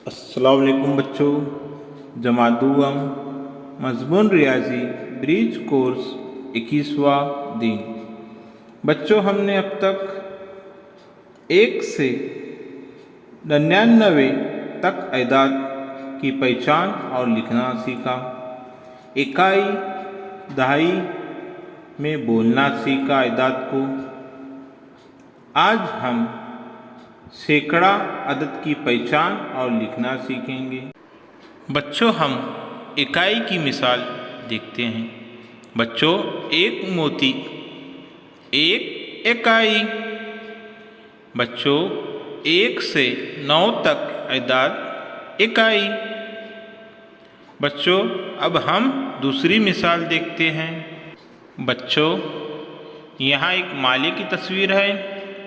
अस्सलाम वालेकुम बच्चों। जमात-उल-अम मज़मून रियाज़ी ब्रिज कोर्स 21वां दिन। बच्चों, हमने अब तक 1 से 99 तक अदाद की पहचान और लिखना सीखा। इकाई दहाई में बोलना सीखा अदाद को। आज हम सैकड़ा अदद की पहचान और लिखना सीखेंगे। बच्चों, हम इकाई की मिसाल देखते हैं। बच्चों, एक मोती, एक इकाई। बच्चों, 1 से 9 तक अदाद इकाई। बच्चों, अब हम दूसरी मिसाल देखते हैं। बच्चों, यहाँ एक माले की तस्वीर है।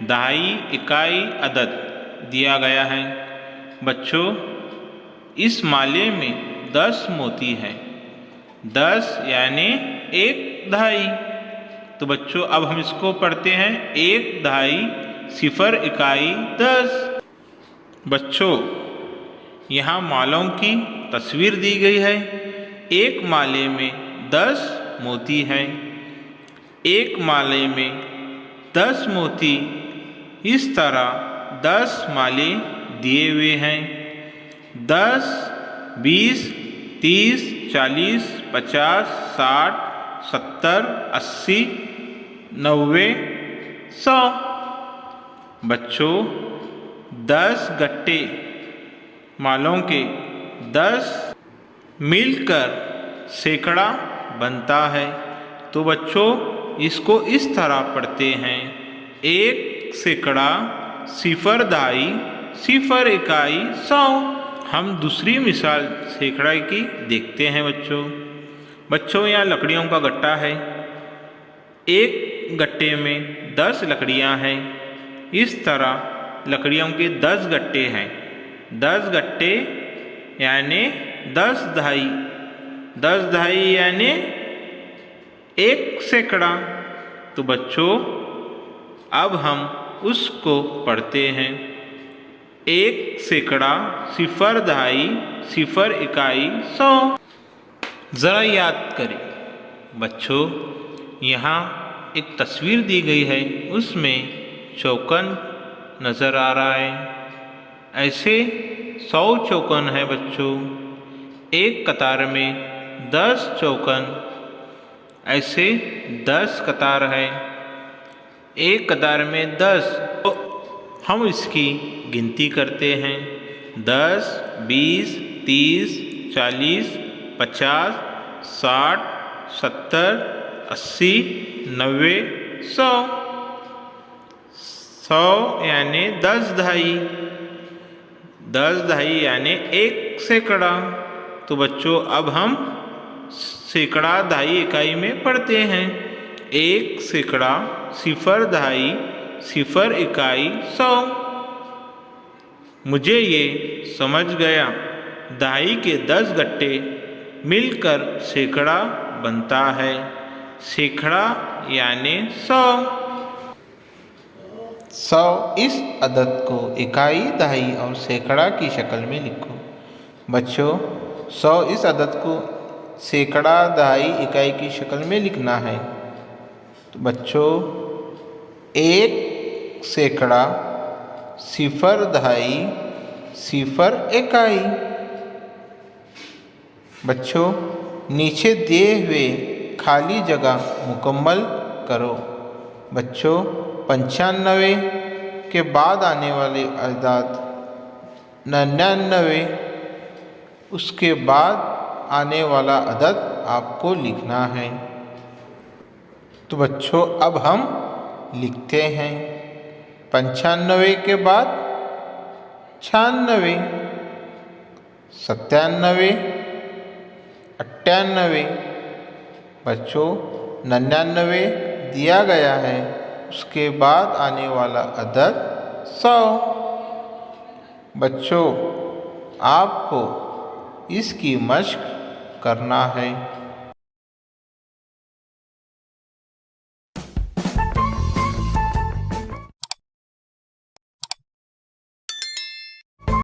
दहाई, इकाई, अदद दिया गया है। बच्चों, इस माले में 10 मोती हैं। 10 यानी 1 दहाई। तो बच्चों, अब हम इसको पढ़ते हैं। 1 दहाई 0 इकाई 10। बच्चों, यहाँ मालों की तस्वीर दी गई है। एक माले में 10 मोती हैं। एक माले में 10 मोती, इस तरह 10 माले दिए हुए हैं। 10, 20, 30, 40, 50, 60, 70, 80, 90, 100। बच्चों, 10 गट्टे मालों के 10 मिलकर सैकड़ा बनता है। तो बच्चों, इसको इस तरह पढ़ते हैं। 1 सैकड़ा 0 दहाई 0 इकाई 100। हम दूसरी मिसाल सैकड़ा की देखते हैं। बच्चों, यहाँ लकड़ियों का गट्टा है। एक गट्टे में 10 लकड़ियाँ हैं। इस तरह लकड़ियों के 10 गट्टे हैं। 10 गट्टे यानी 10 दहाई। 10 दहाई यानी 1 सैकड़ा। तो बच्चों, अब हम उसको पढ़ते हैं। 1 सैकड़ा 0 दहाई 0 इकाई 100। ज़रा याद करें। बच्चों, यहाँ एक तस्वीर दी गई है। उसमें चौकन नज़र आ रहा है। ऐसे 100 चौकन है। बच्चों, एक कतार में 10 चौकन, ऐसे 10 कतार है। एक कतार में 10। तो हम इसकी गिनती करते हैं। 10, 20, 30, 40, 50, 60, 70, 80, 90, 100। 100 यानी 10 दहाई। 10 दहाई यानी 1 सैकड़ा। तो बच्चों, अब हम सैकड़ा दहाई इकाई में पढ़ते हैं। 1 सैकड़ा 0 दहाई 0 इकाई 100। मुझे ये समझ गया, दहाई के 10 गट्टे मिलकर सैकड़ा बनता है। सैकड़ा यानी 100। 100 इस अदद को इकाई, दहाई और सैकड़ा की शक्ल में लिखो। बच्चों, 100 इस अदद को सैकड़ा, दहाई, इकाई की शक्ल में लिखना है। तो बच्चों, 1 सैकड़ा 0 दहाई 0 इकाई। बच्चों, नीचे दिए हुए खाली जगह मुकम्मल करो। बच्चों, 95 के बाद आने वाले अदाद 99, उसके बाद आने वाला अदद आपको लिखना है। तो बच्चों, अब हम लिखते हैं। 95 के बाद 96, 97, 98। बच्चों, 99 दिया गया है। उसके बाद आने वाला अदद 100। बच्चों, आपको इसकी मश्क करना है।